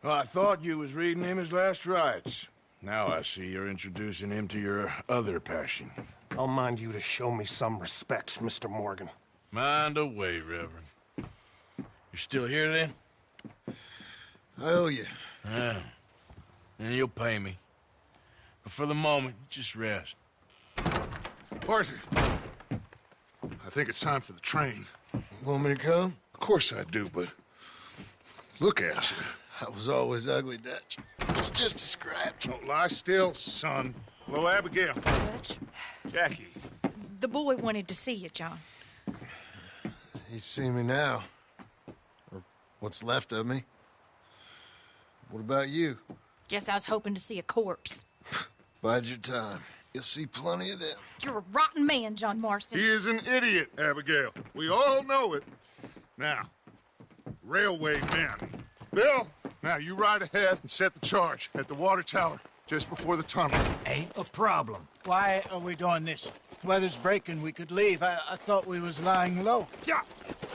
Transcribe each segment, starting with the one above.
Well, I thought you was reading him his last rites. Now I see you're introducing him to your other passion. I'll mind you to show me some respect, Mr. Morgan. Mind away, Reverend. You're still here, then? I owe you. Yeah. And you'll pay me. But for the moment, just rest. Arthur, I think it's time for the train. Want me to come? Of course I do, but look at you. I was always ugly, Dutch. It's just a scratch. Don't lie still, son. Hello, Abigail. Dutch, Jackie. the boy wanted to see you, John. He's seen me now. Or what's left of me. What about you? Guess I was hoping to see a corpse. Bide your time. You'll see plenty of them. You're a rotten man, John Marston. He is an idiot, Abigail. We all know it. Now, railway men. Bill, now you ride ahead and set the charge at the water tower just before the tunnel. Ain't a problem. Why are we doing this? Weather's breaking, we could leave. I thought we was lying low. Yeah,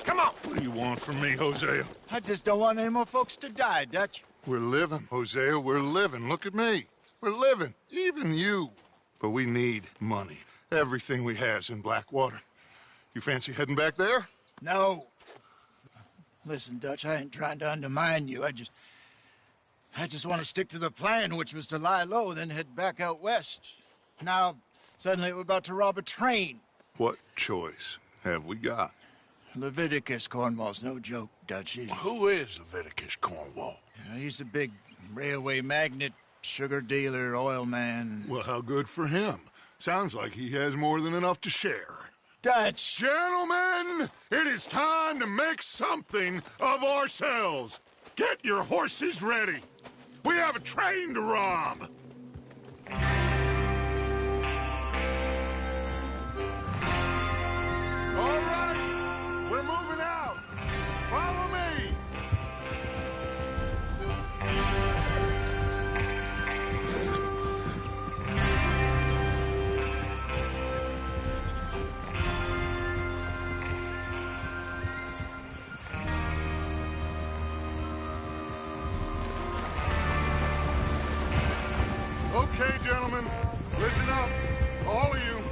come on. What do you want from me, Hosea? I just don't want any more folks to die, Dutch. We're living, Hosea, we're living. Look at me. We're living, even you. But we need money. Everything we has in Blackwater. You fancy heading back there? No. Listen, Dutch, I ain't trying to undermine you. I just want to stick to the plan, which was to lie low, then head back out west. Now, suddenly we're about to rob a train. What choice have we got? Leviticus Cornwall's no joke, Dutch. Who is Leviticus Cornwall? He's a big railway magnate, sugar dealer, oil man. Well, how good for him. Sounds like he has more than enough to share. Dutch! Gentlemen, it is time to make something of ourselves. Get your horses ready. We have a train to rob. All right, we're moving out. Follow me. Okay, gentlemen, listen up, all of you.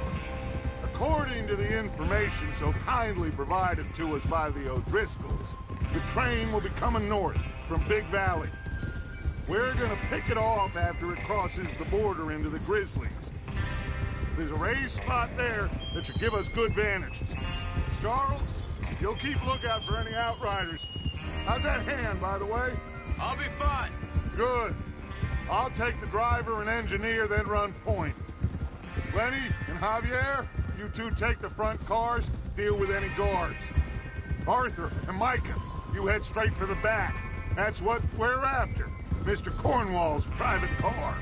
According to the information so kindly provided to us by the O'Driscolls, the train will be coming north from Big Valley. We're gonna pick it off after it crosses the border into the Grizzlies. There's a raised spot there that should give us good vantage. Charles, you'll keep lookout for any outriders. How's that hand, by the way? I'll be fine. Good. I'll take the driver and engineer, then run point. Lenny and Javier, you two take the front cars, deal with any guards. Arthur and Micah, you head straight for the back. That's what we're after. Mr. Cornwall's private car.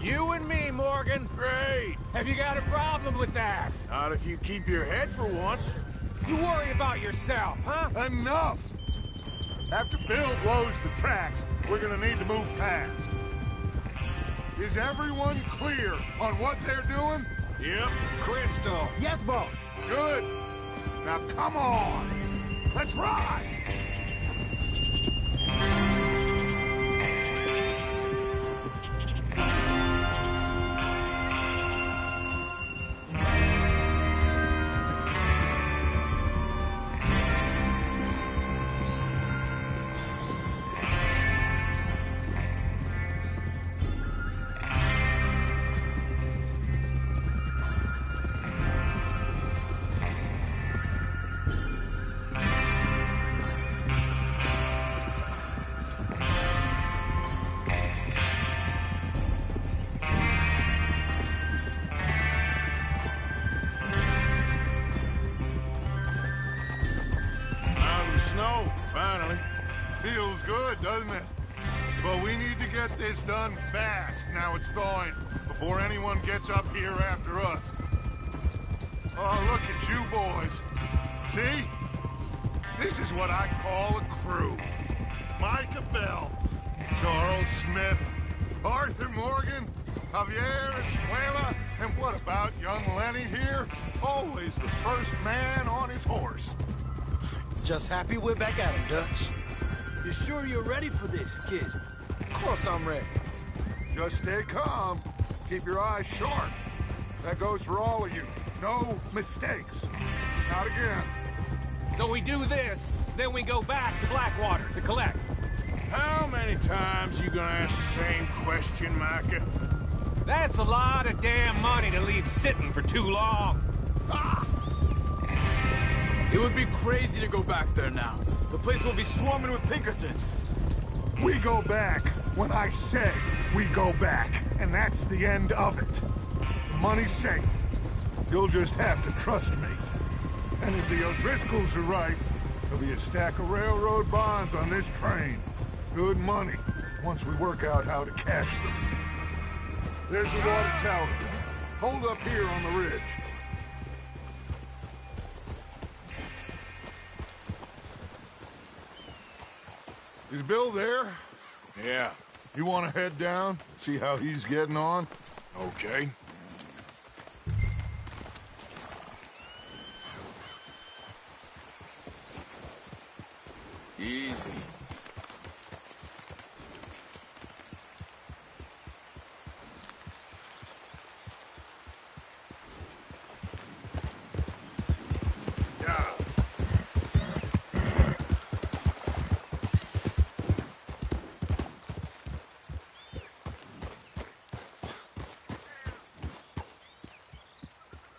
You and me, Morgan. Great. Have you got a problem with that? Not if you keep your head for once. You worry about yourself, huh? Enough! After Bill blows the tracks, we're gonna need to move fast. Is everyone clear on what they're doing? Yep. Crystal. Yes, boss. Good. Now come on. Let's ride. Snow, finally. Feels good, doesn't it? But we need to get this done fast, now it's thawing, before anyone gets up here after us. Oh, look at you boys. See? This is what I call a crew. Micah Bell, Charles Smith, Arthur Morgan, Javier Escuela, and what about young Lenny here? Always the first man on his horse. Just happy we're back at him, Dutch. You sure you're ready for this, kid? course I'm ready. Just stay calm. Keep your eyes sharp. That goes for all of you. No mistakes. Not again. So we do this, then we go back to Blackwater to collect. How many times you gonna ask the same question, Micah? That's a lot of damn money to leave sitting for too long. It would be crazy to go back there now. The place will be swarming with Pinkertons. We go back when I say we go back, and that's the end of it. The money's safe. You'll just have to trust me. And if the O'Driscolls are right, there'll be a stack of railroad bonds on this train. Good money, once we work out how to cash them. There's the water tower. Hold up here on the ridge. Is Bill there? Yeah, You want to head down, see how he's getting on? okay. Easy. Yeah.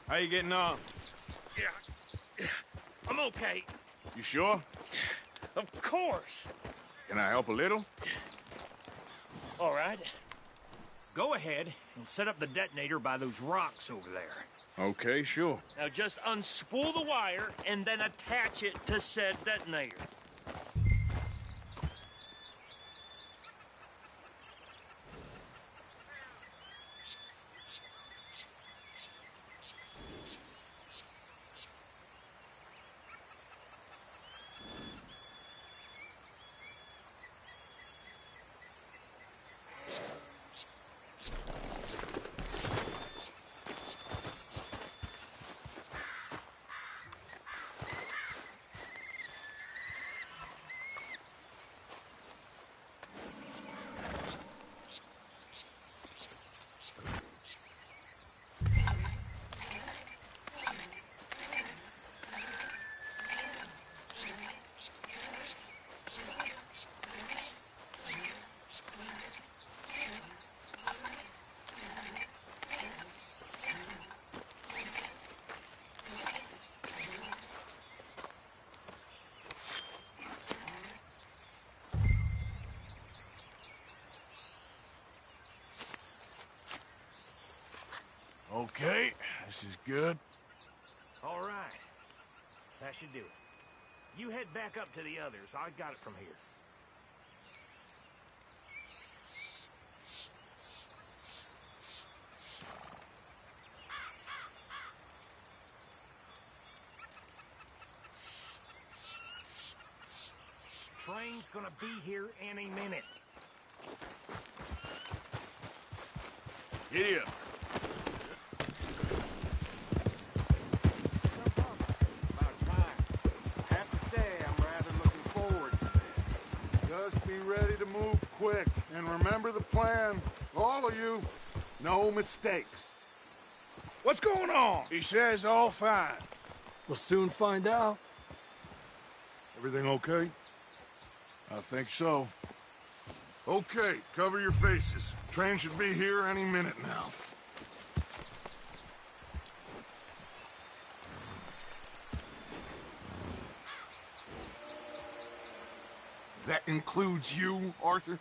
How you getting on? Yeah, I'm okay. You sure? Of course. Can I help a little? All right. Go ahead and set up the detonator by those rocks over there. Okay, sure. Now just unspool the wire and then attach it to said detonator. Okay, this is good. All right. That should do it. You head back up to the others. I got it from here. Train's gonna be here any minute. Giddy up. About time. I have to say, I'm rather looking forward to this. Just be ready to move quick. And remember the plan. All of you, no mistakes. What's going on? He says all fine. We'll soon find out. Everything okay? I think so. Okay, cover your faces. Train should be here any minute now. That includes you, Arthur?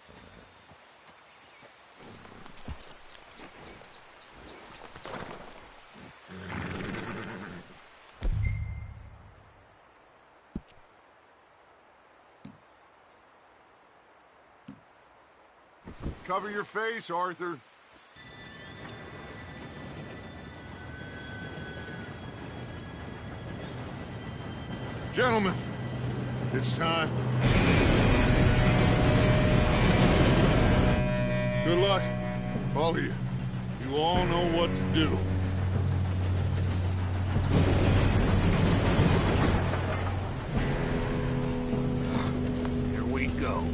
Cover your face, Arthur. Gentlemen, it's time. Good luck, all of you. You all know what to do. Here we go.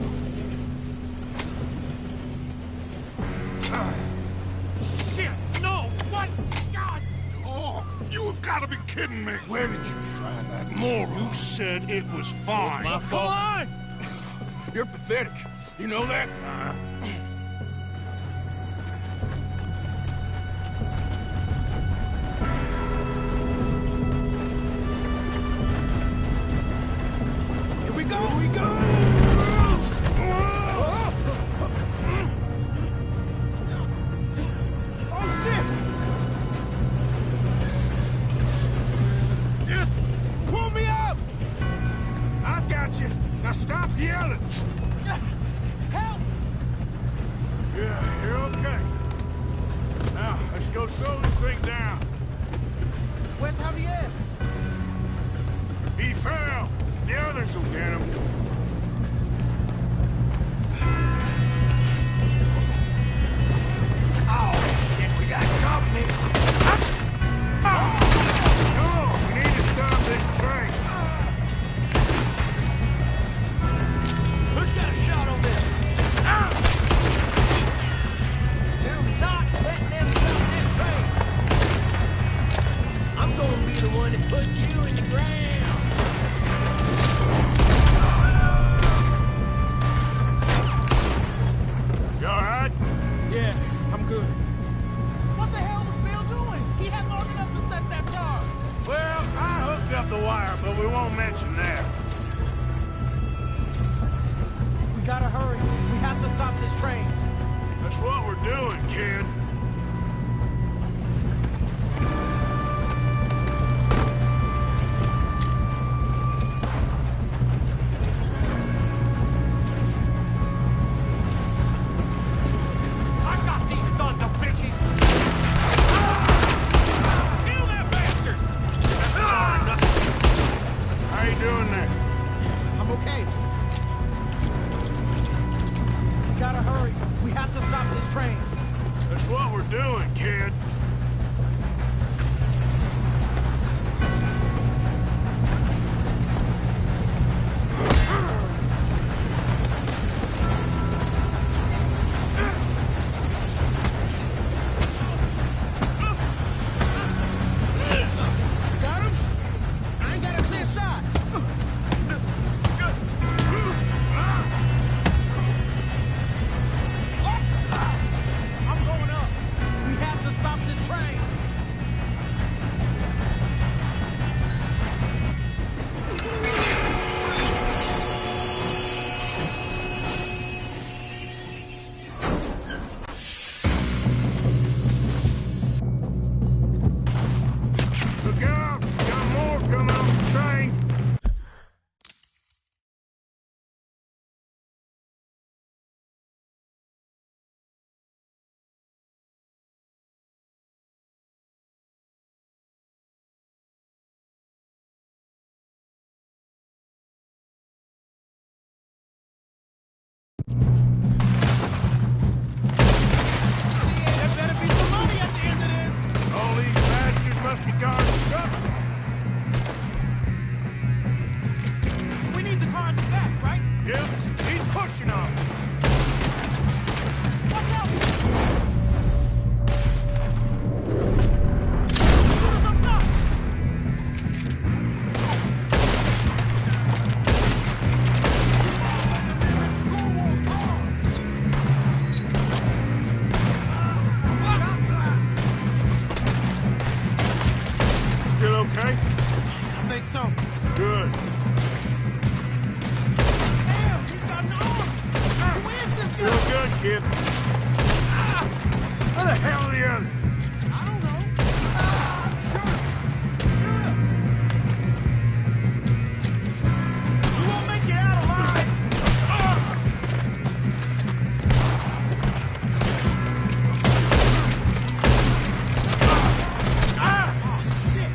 gotta be kidding me. Where did you find that moron? You said it was fine. My fault. Come on! You're pathetic. You know that? Here we go! Here we go! Oh, shit! Just pull me up! I've got you. Now stop yelling. Help! Yeah, you're okay. Now, let's go slow this thing down. Where's Javier? He fell. The others will get him. Oh, shit, we got company! Come on, we need to stop this train. Who's got a shot on this? Do not let them stop this train. I'm gonna be the one that puts you in the ground. You all right? Yeah, I'm good. What the hell was Bill doing? He had long enough to set that charge. Well, I hooked up the wire, but we won't mention that. We gotta hurry. We have to stop this train. That's what we're doing, kid. I got these sons of bitches. Kill that bastard! That's not enough. How you doing there? I'm okay. We gotta hurry. We have to stop this train. That's what we're doing, kid. Got him? I ain't got a clear shot. I'm going up. We have to stop this train. Look out! Got more coming off the train. There better be some money at the end of this. All these bastards must be guarding something. We need the car at the back, right? Yep, keep pushing on. Watch out! Shoot us up top! Still okay? I think so. Good. Damn, he's got an arm! Who is this Still guy? good, kid. Where the hell are the others? I don't know. Shoot him! You won't make it out alive! Oh, shit!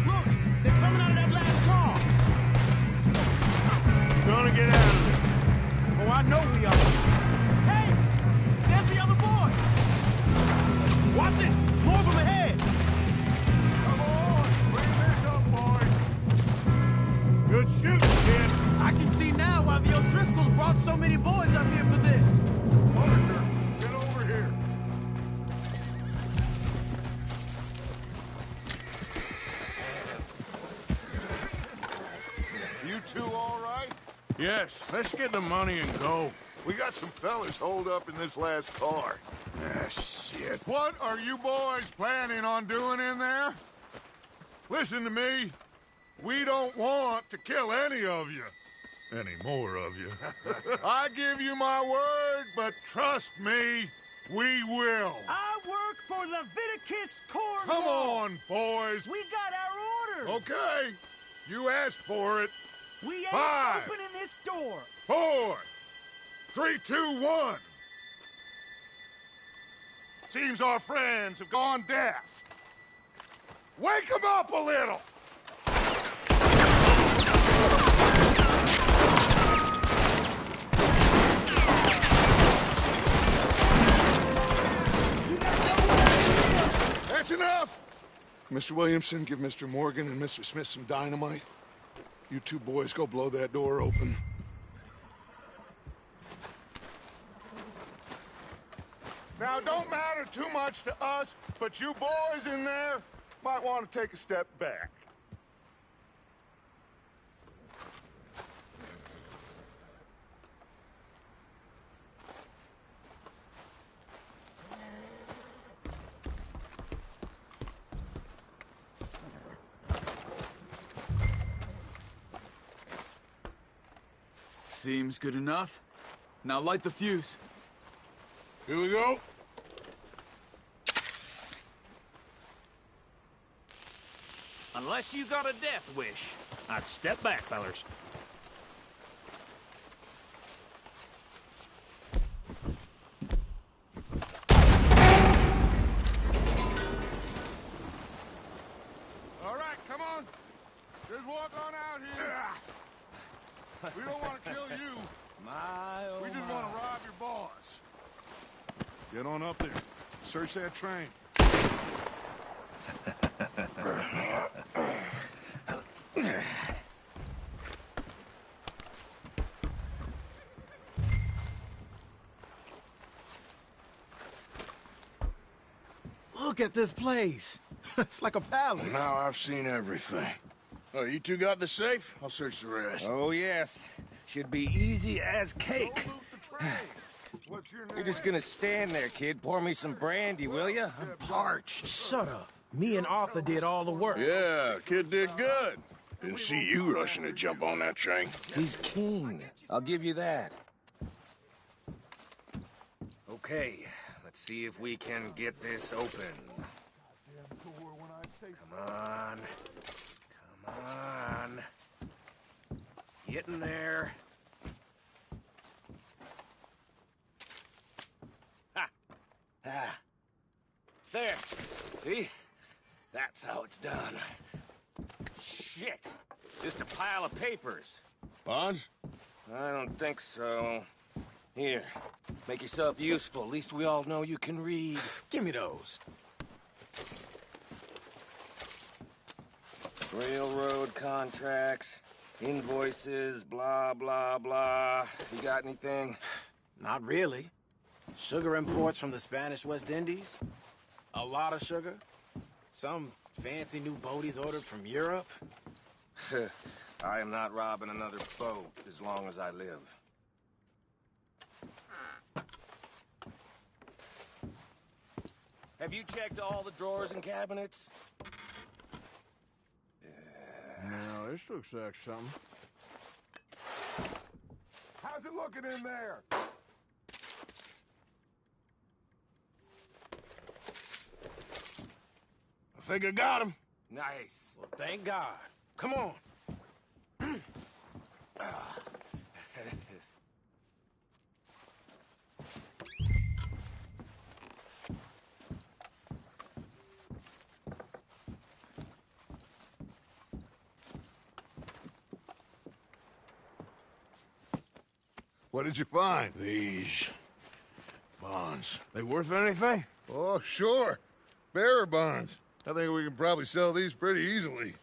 Look, they're coming out of that last car! Gonna get out of this. Oh, I know we are. Hey! There's the other boy! Watch it! More of them ahead! Come on, bring this up, boys. Good shooting, kid. I can see now why the O'Driscolls brought so many boys up here for this. Parker, get over here. Yes, let's get the money and go. We got some fellas holed up in this last car. Ah, shit. What are you boys planning on doing in there? Listen to me. We don't want to kill any of you. Any more of you. I give you my word, but trust me, we will. I work for Leviticus Cornwall. Come on, boys. We got our orders. Okay. You asked for it. We ain't 5, opening this door. 4, 3, 2, 1. Seems our friends have gone deaf. Wake them up a little. That's enough. Mr. Williamson, give Mr. Morgan and Mr. Smith some dynamite. You two boys go blow that door open. Now, it don't matter too much to us, but you boys in there might want to take a step back. Seems good enough. Now light the fuse. Here we go. Unless you got a death wish, I'd step back, fellers. All right, come on. Just walk on out here. We don't want to kill you. We just want to rob your boss. Get on up there. Search that train. Look at this place. It's like a palace. Now I've seen everything. Oh, you two got the safe? I'll search the rest. Oh, yes. Should be easy as cake. Don't move the train. What's your name? You're just gonna stand there, kid. Pour me some brandy, will you? I'm parched. Shut up. Me and Arthur did all the work. Yeah, kid did good. Didn't see you rushing to jump on that train. He's keen. I'll give you that. Okay, let's see if we can get this open. Come on. Come on. Get in there. Ha! Ah. There. See? That's how it's done. Shit. Just a pile of papers. Bonds? I don't think so. Here. Make yourself useful. At least we all know you can read. Give me those. Railroad contracts, invoices, blah, blah, blah. You got anything? Not really. Sugar imports from the Spanish West Indies. A lot of sugar. Some fancy new boat he's ordered from Europe. I am not robbing another boat as long as I live. Have you checked all the drawers and cabinets? No, this looks like something. How's it looking in there? I think I got him. Nice. Well, thank God. Come on. What did you find? These bonds. They worth anything? Oh, sure. Bearer bonds. I think we can probably sell these pretty easily.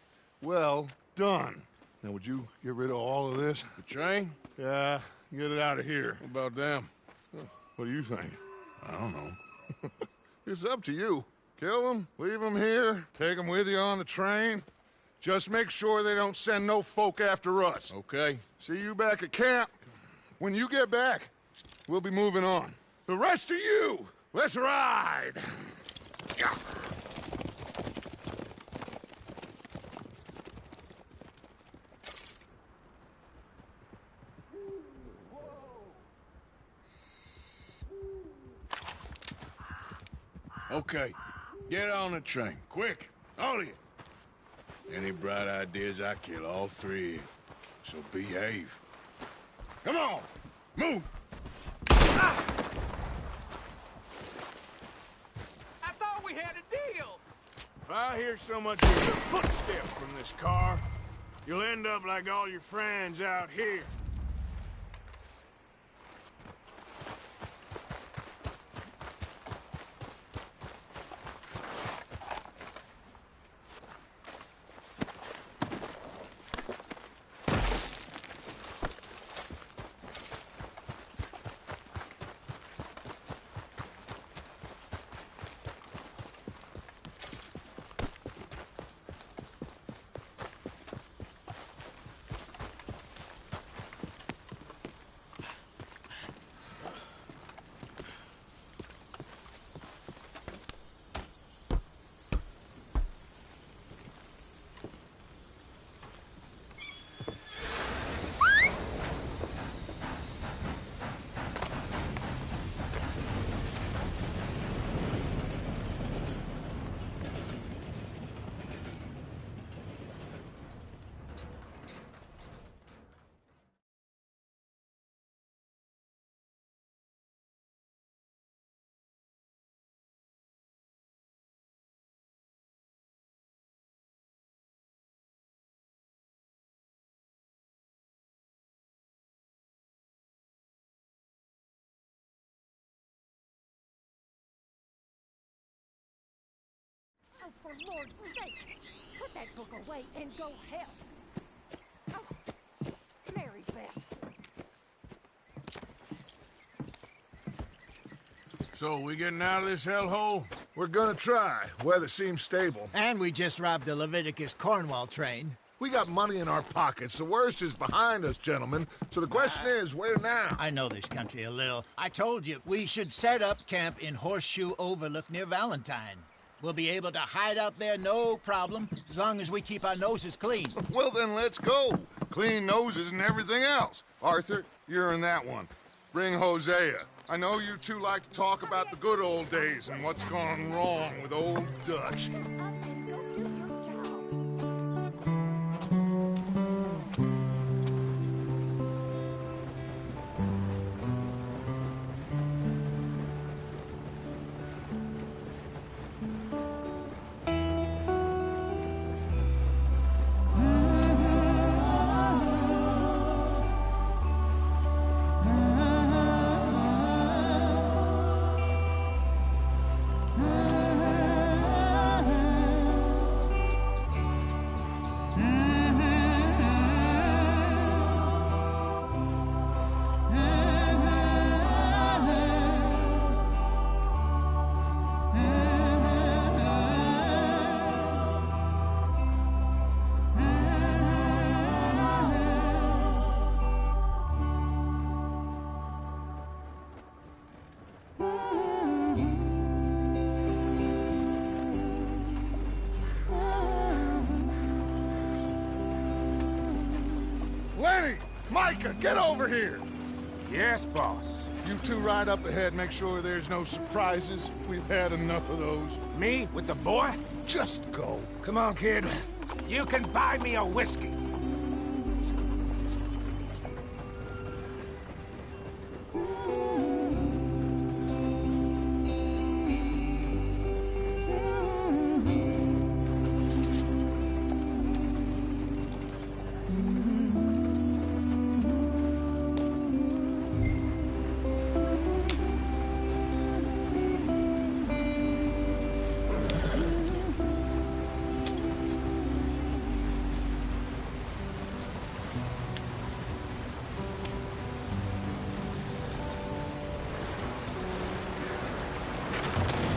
Well done. Now, would you get rid of all of this? The train? Yeah, get it out of here. What about them? What do you think? I don't know. It's up to you. Kill them, leave them here, take them with you on the train. Just make sure they don't send no folk after us. Okay. See you back at camp. When you get back, we'll be moving on. The rest of you, let's ride! Okay, get on the train, quick, all of you. Any bright ideas, I kill all three of you. So behave. Come on, move! I thought we had a deal! If I hear so much as a footstep from this car, you'll end up like all your friends out here. Oh, for Lord's sake, put that book away and go help. Oh, Mary Beth. So, we getting out of this hellhole? We're gonna try. Weather seems stable. And we just robbed the Leviticus Cornwall train. We got money in our pockets. The worst is behind us, gentlemen. So the question is, where now? I know this country a little. I told you, we should set up camp in Horseshoe Overlook near Valentine. We'll be able to hide out there, no problem, as long as we keep our noses clean. Well, then let's go. Clean noses and everything else. Arthur, you're in that one. Bring Hosea. I know you two like to talk about the good old days and what's gone wrong with old Dutch. Lenny! Micah, get over here! Yes, boss. You two ride up ahead, make sure there's no surprises. We've had enough of those. Me with the boy? Just go. Come on, kid. You can buy me a whiskey.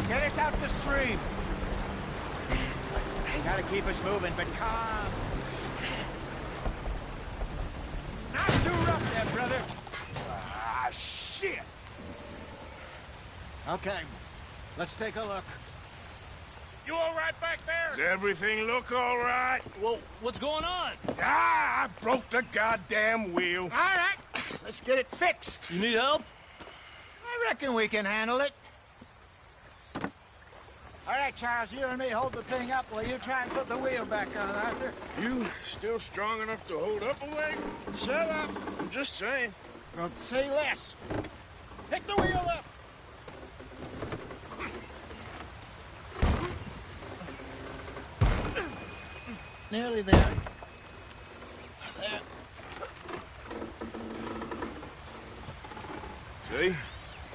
Get us out the stream. Gotta keep us moving, but calm. Not too rough there, brother. Ah, shit! Okay, let's take a look. You all right back there? Does everything look all right? Well, what's going on? Ah, I broke the goddamn wheel. All right, let's get it fixed. You need help? I reckon we can handle it. All right, Charles, you and me hold the thing up while you try and put the wheel back on, Arthur. You still strong enough to hold up a wagon? Shut up. I'm just saying. Well, say less. Pick the wheel up. Nearly there. There. See?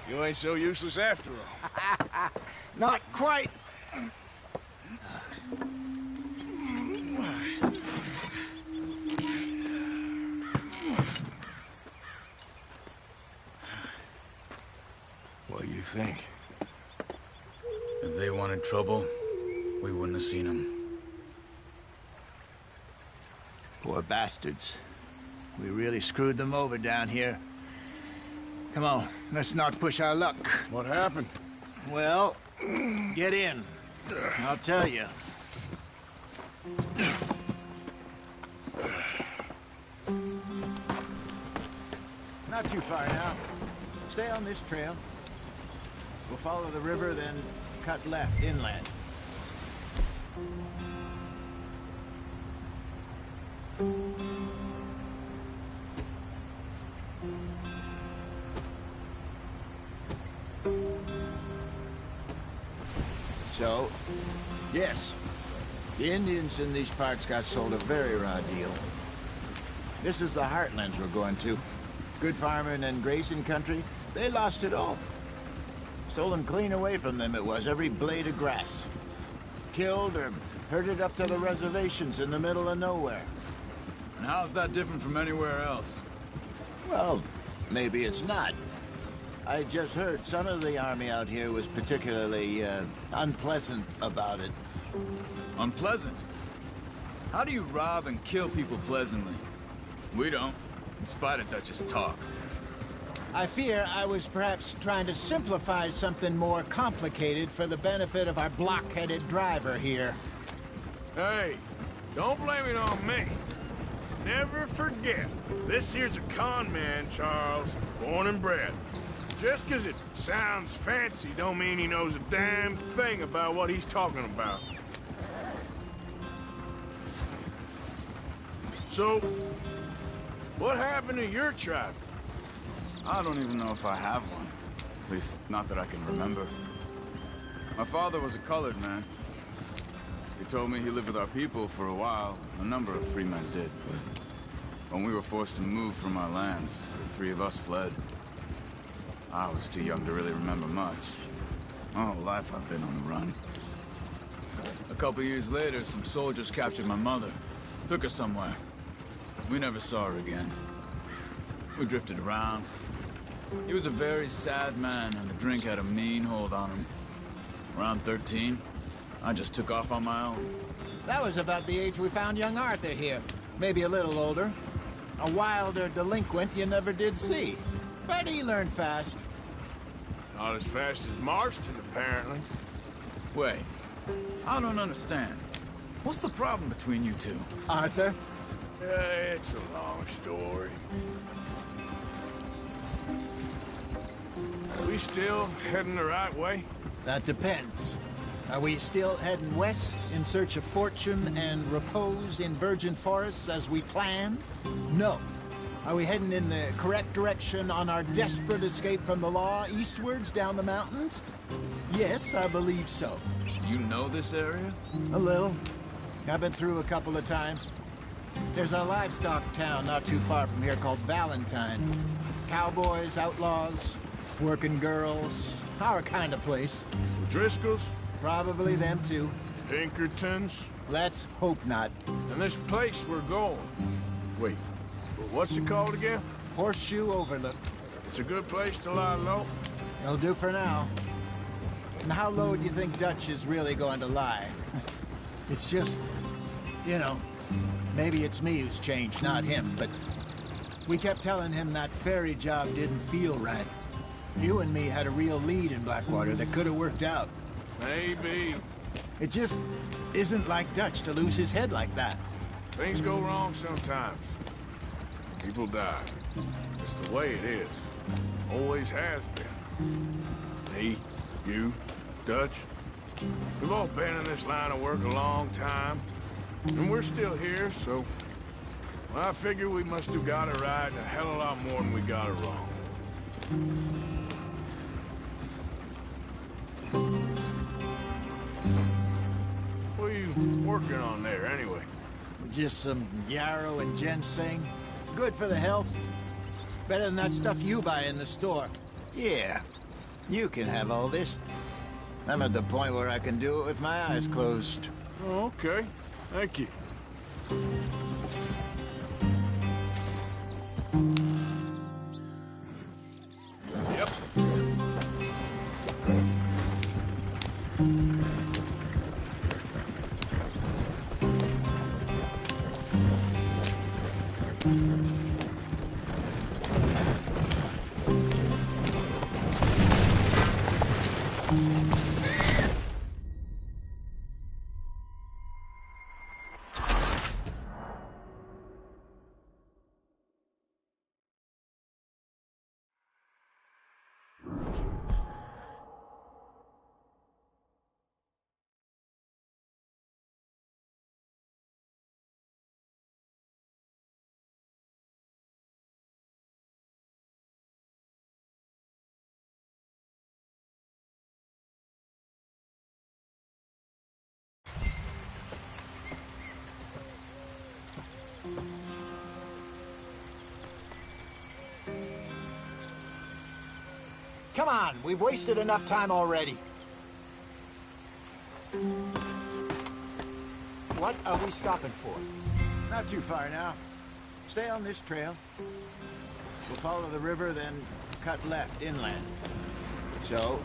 You ain't so useless after all. Not quite. What do you think? If they wanted trouble, we wouldn't have seen them. Poor bastards. We really screwed them over down here. Come on, let's not push our luck. What happened? Well, get in. I'll tell you. Not too far now. Stay on this trail. We'll follow the river, then cut left inland. So, yes, the Indians in these parts got sold a very raw deal. This is the heartlands we're going to. Good farming and grazing country, they lost it all. Stolen clean away from them it was, every blade of grass. Killed or herded up to the reservations in the middle of nowhere. And how's that different from anywhere else? Well, maybe it's not. I just heard some of the army out here was particularly, unpleasant about it. Unpleasant? How do you rob and kill people pleasantly? We don't, in spite of Dutch's talk. I fear I was perhaps trying to simplify something more complicated for the benefit of our block-headed driver here. Hey, don't blame it on me. Never forget, this here's a con man, Charles, born and bred. Just 'cause it sounds fancy don't mean he knows a damn thing about what he's talking about. So, what happened to your tribe? I don't even know if I have one. At least, not that I can remember. My father was a colored man. He told me he lived with our people for a while. A number of free men did, but when we were forced to move from our lands, the three of us fled. I was too young to really remember much. My whole life I've been on the run. A couple years later, some soldiers captured my mother. Took her somewhere. We never saw her again. We drifted around. He was a very sad man, and the drink had a mean hold on him. Around 13, I just took off on my own. That was about the age we found young Arthur here. Maybe a little older. A wilder delinquent you never did see. But he learned fast. Not as fast as Marston, apparently. Wait, I don't understand. What's the problem between you two? Arthur? It's a long story. Are we still heading the right way? That depends. Are we still heading west in search of fortune and repose in virgin forests as we planned? No. Are we heading in the correct direction on our desperate escape from the law eastwards down the mountains? Yes, I believe so. You know this area? A little. I've been through a couple of times. There's a livestock town not too far from here called Valentine. Cowboys, outlaws, working girls, our kind of place. Driscolls? Probably them too. Pinkertons? Let's hope not. And this place we're going. Wait, what's it called again? Horseshoe Overlook. It's a good place to lie low. It'll do for now. And how low do you think Dutch is really going to lie? It's just, you know, maybe it's me who's changed, not him, but we kept telling him that ferry job didn't feel right. You and me had a real lead in Blackwater that could have worked out. Maybe. It just isn't like Dutch to lose his head like that. Things go wrong sometimes. People die. It's the way it is. Always has been. Me, you, Dutch. We've all been in this line of work a long time. And we're still here, so... well, I figure we must have got it right a hell of a lot more than we got it wrong. What are you working on there, anyway? Just some yarrow and ginseng. Good for the health. Better than that stuff you buy in the store. Yeah, you can have all this. I'm at the point where I can do it with my eyes closed. Oh, okay. Thank you. Yep. Come on, we've wasted enough time already. What are we stopping for? Not too far now. Stay on this trail. We'll follow the river, then cut left inland. So,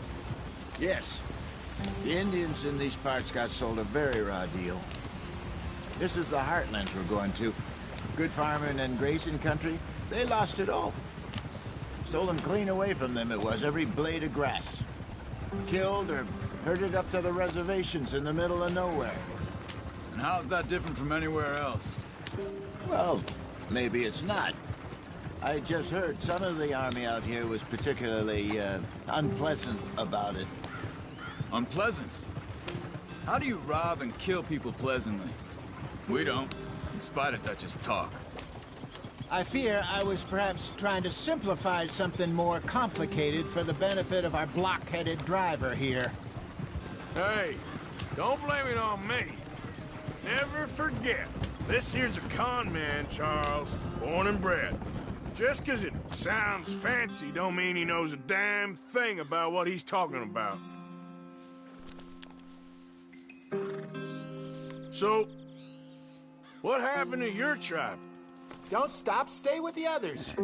yes, the Indians in these parts got sold a very raw deal. This is the heartland we're going to. Good farming and grazing country. They lost it all. Stolen clean away from them it was, every blade of grass. Killed or herded up to the reservations in the middle of nowhere. And how's that different from anywhere else? Well, maybe it's not. I just heard some of the army out here was particularly, unpleasant about it. Unpleasant? How do you rob and kill people pleasantly? We don't, in spite of Dutch's talk. I fear I was perhaps trying to simplify something more complicated for the benefit of our block-headed driver here. Hey, don't blame it on me. Never forget, this here's a con man, Charles, born and bred. Just 'cause it sounds fancy don't mean he knows a damn thing about what he's talking about. So, what happened to your tribe? Don't stop, stay with the others.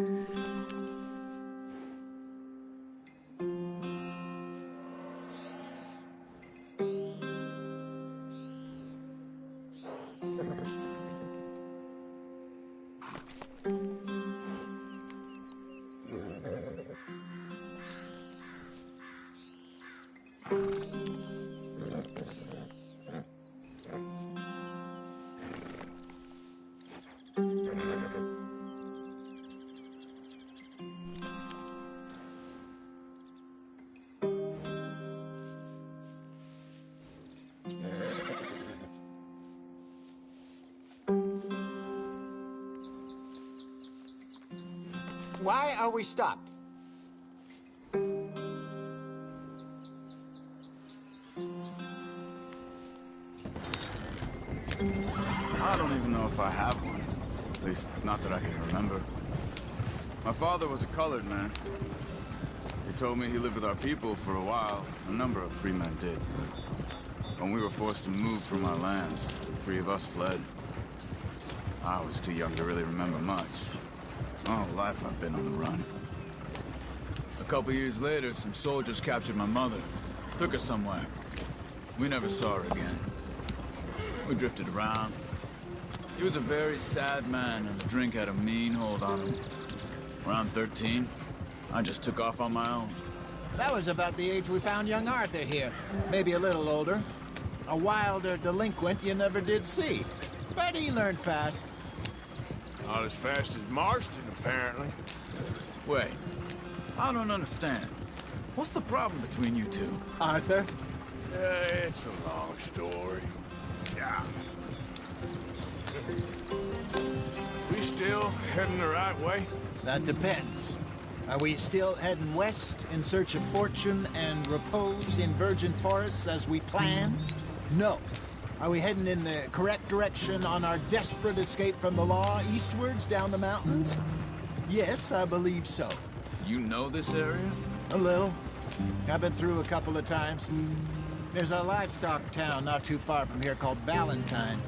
Why are we stopped? I don't even know if I have one. At least, not that I can remember. My father was a colored man. He told me he lived with our people for a while. A number of free men did. When we were forced to move from our lands, the three of us fled. I was too young to really remember much. My whole life I've been on the run. A couple years later, some soldiers captured my mother. Took her somewhere. We never saw her again. We drifted around. He was a very sad man, and the drink had a mean hold on him. Around 13, I just took off on my own. That was about the age we found young Arthur here. Maybe a little older. A wilder delinquent you never did see. But he learned fast. Not as fast as Marston, apparently. Wait, I don't understand. What's the problem between you two? Arthur? It's a long story. Yeah. We still heading the right way? That depends. Are we still heading west in search of fortune and repose in virgin forests as we planned? No. Are we heading in the correct direction on our desperate escape from the law eastwards down the mountains? Yes, I believe so. You know this area? A little. I've been through a couple of times. There's a livestock town not too far from here called Valentine.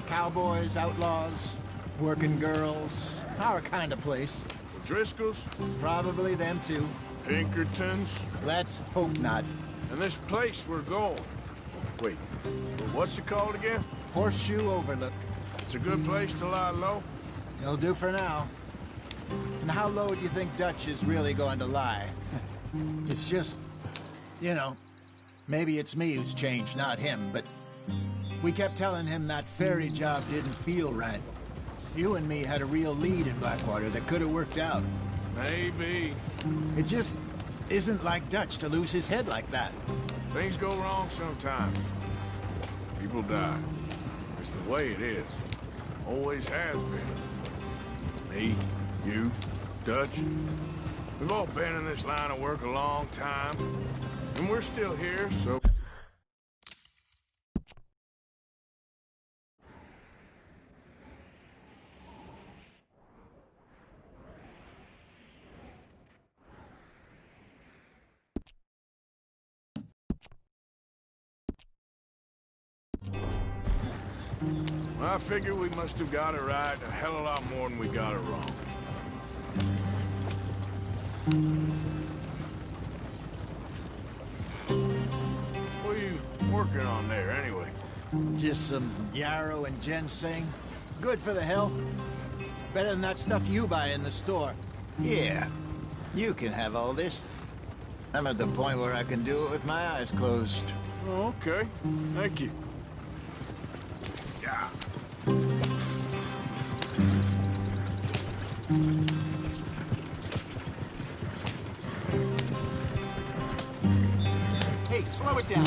Cowboys, outlaws, working girls, our kind of place. Driscoll's? Probably them too. Pinkertons? Let's hope not. And this place we're going. Wait, what's it called again? Horseshoe Overlook. It's a good place to lie low? It'll do for now. And how low do you think Dutch is really going to lie? It's just, you know, maybe it's me who's changed, not him, but we kept telling him that ferry job didn't feel right. You and me had a real lead in Blackwater that could have worked out. Maybe. It just isn't like Dutch to lose his head like that. Things go wrong sometimes. People die. It's the way it is. Always has been. Me, you, Dutch. We've all been in this line of work a long time. And we're still here, so... I figure we must have got it right a hell of a lot more than we got it wrong. What are you working on there, anyway? Just some yarrow and ginseng. Good for the health. Better than that stuff you buy in the store. Yeah, you can have all this. I'm at the point where I can do it with my eyes closed. Oh, okay. Thank you. Yeah. Hey, slow it down.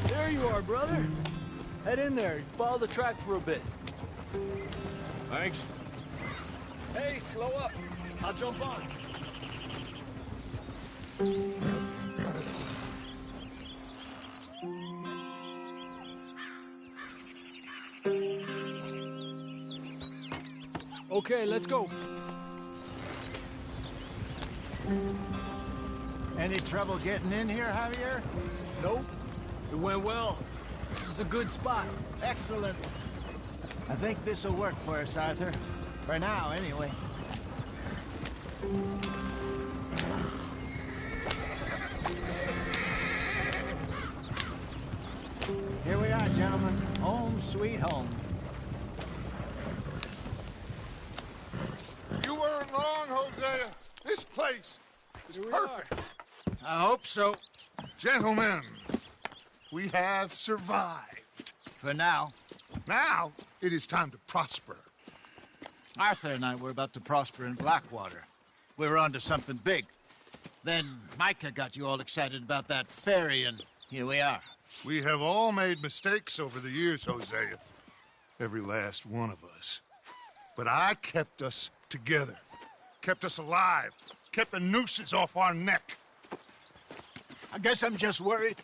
There you are, brother. Head in there. Follow the track for a bit. Thanks. Hey, slow up. I'll jump on. Okay, let's go. Any trouble getting in here, Javier? Nope. It went well. This is a good spot. Excellent. I think this'll work for us, Arthur. For now, anyway. Here we are, gentlemen. Home sweet home. You weren't wrong, Hosea. This place is perfect. I hope so. Gentlemen, we have survived. For now. Now, it is time to prosper. Arthur and I were about to prosper in Blackwater. We were onto something big. Then Micah got you all excited about that ferry, and here we are. We have all made mistakes over the years, Hosea. Every last one of us. But I kept us together. Kept us alive. Kept the nooses off our neck. I guess I'm just worried.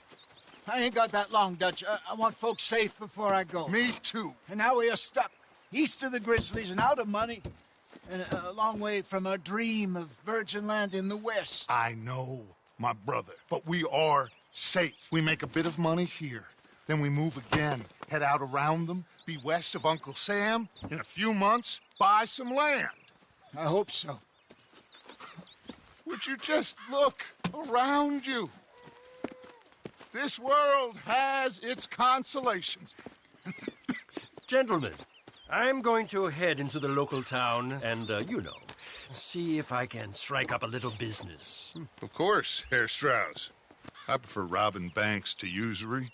I ain't got that long, Dutch. I want folks safe before I go. Me too. And now we are stuck, east of the Grizzlies and out of money, and a long way from our dream of virgin land in the west. I know, my brother, but we are safe. We make a bit of money here. Then we move again, head out around them, be west of Uncle Sam. In a few months, buy some land. I hope so. Would you just look around you? This world has its consolations. Gentlemen, I'm going to head into the local town and, see if I can strike up a little business. Of course, Herr Strauss. I prefer robbing banks to usury.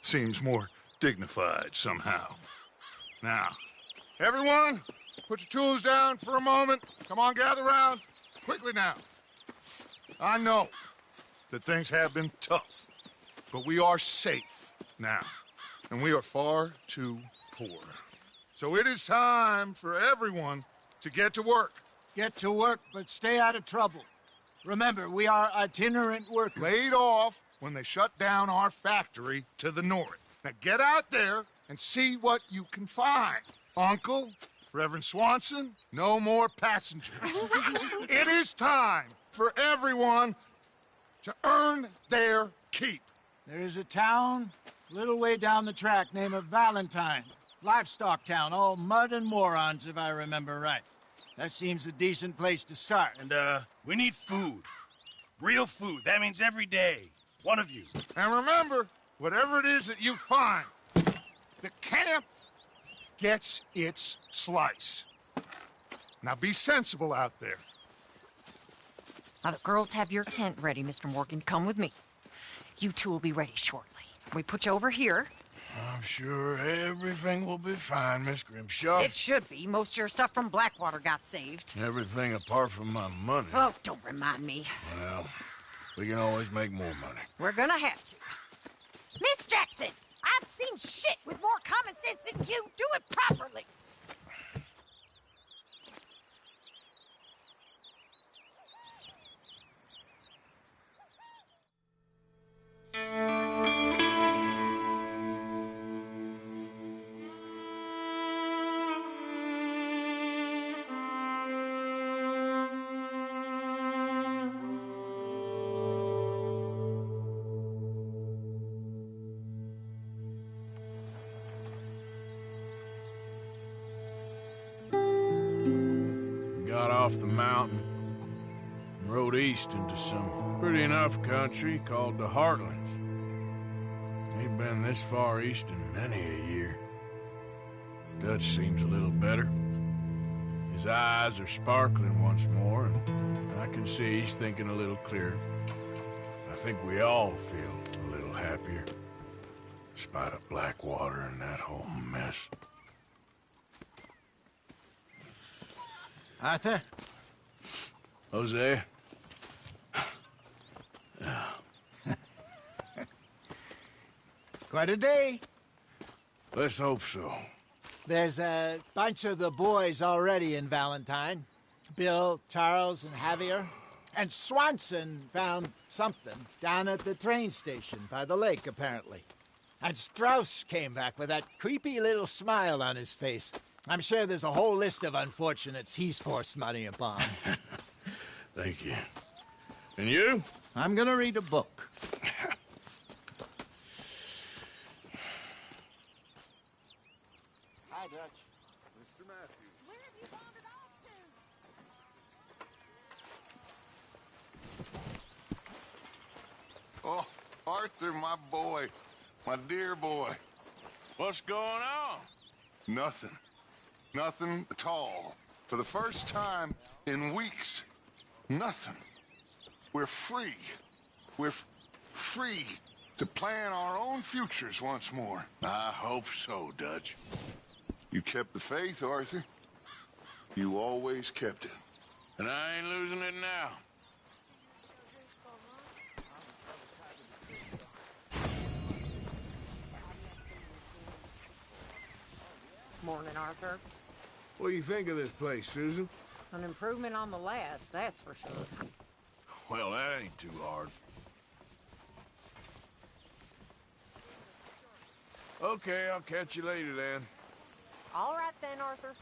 Seems more dignified somehow. Now, everyone, put your tools down for a moment. Come on, gather round. Quickly now. I know that things have been tough, but we are safe now, and we are far too poor. So it is time for everyone to get to work. Get to work, but stay out of trouble. Remember, we are itinerant workers. Laid off when they shut down our factory to the north. Now get out there and see what you can find. Uncle, Reverend Swanson, no more passengers. It is time for everyone to earn their keep. There is a town a little way down the track named Valentine. Livestock town, all mud and morons, if I remember right. That seems a decent place to start. And, we need food. Real food. That means every day. One of you. And remember, whatever it is that you find, the camp gets its slice. Now be sensible out there. Now, the girls have your tent ready, Mr. Morgan. Come with me. You two will be ready shortly. We put you over here. I'm sure everything will be fine, Miss Grimshaw. It should be. Most of your stuff from Blackwater got saved. Everything apart from my money. Oh, don't remind me. Well, we can always make more money. We're gonna have to. Miss Jackson, I've seen shit with more common sense than you. Do it properly. Got off the mountain and rode east into some pretty enough country called the Heartlands. Ain't been this far east in many a year. Dutch seems a little better. His eyes are sparkling once more, and I can see he's thinking a little clearer. I think we all feel a little happier, in spite of Blackwater and that whole mess. Arthur? Jose? Quite a day. Let's hope so. There's a bunch of the boys already in Valentine. Bill, Charles, and Javier. And Swanson found something down at the train station by the lake, apparently. And Strauss came back with that creepy little smile on his face. I'm sure there's a whole list of unfortunates he's forced money upon. Thank you. And you? I'm gonna read a book. Hi, Dutch. Mr. Matthews. Where have you wandered off to? Oh, Arthur, my boy. My dear boy. What's going on? Nothing. Nothing at all. For the first time in weeks, nothing. We're free. We're free to plan our own futures once more. I hope so, Dutch. You kept the faith, Arthur. You always kept it. And I ain't losing it now. Morning, Arthur. What do you think of this place, Susan? An improvement on the last, that's for sure. Well, that ain't too hard. Okay, I'll catch you later then. All right then, Arthur.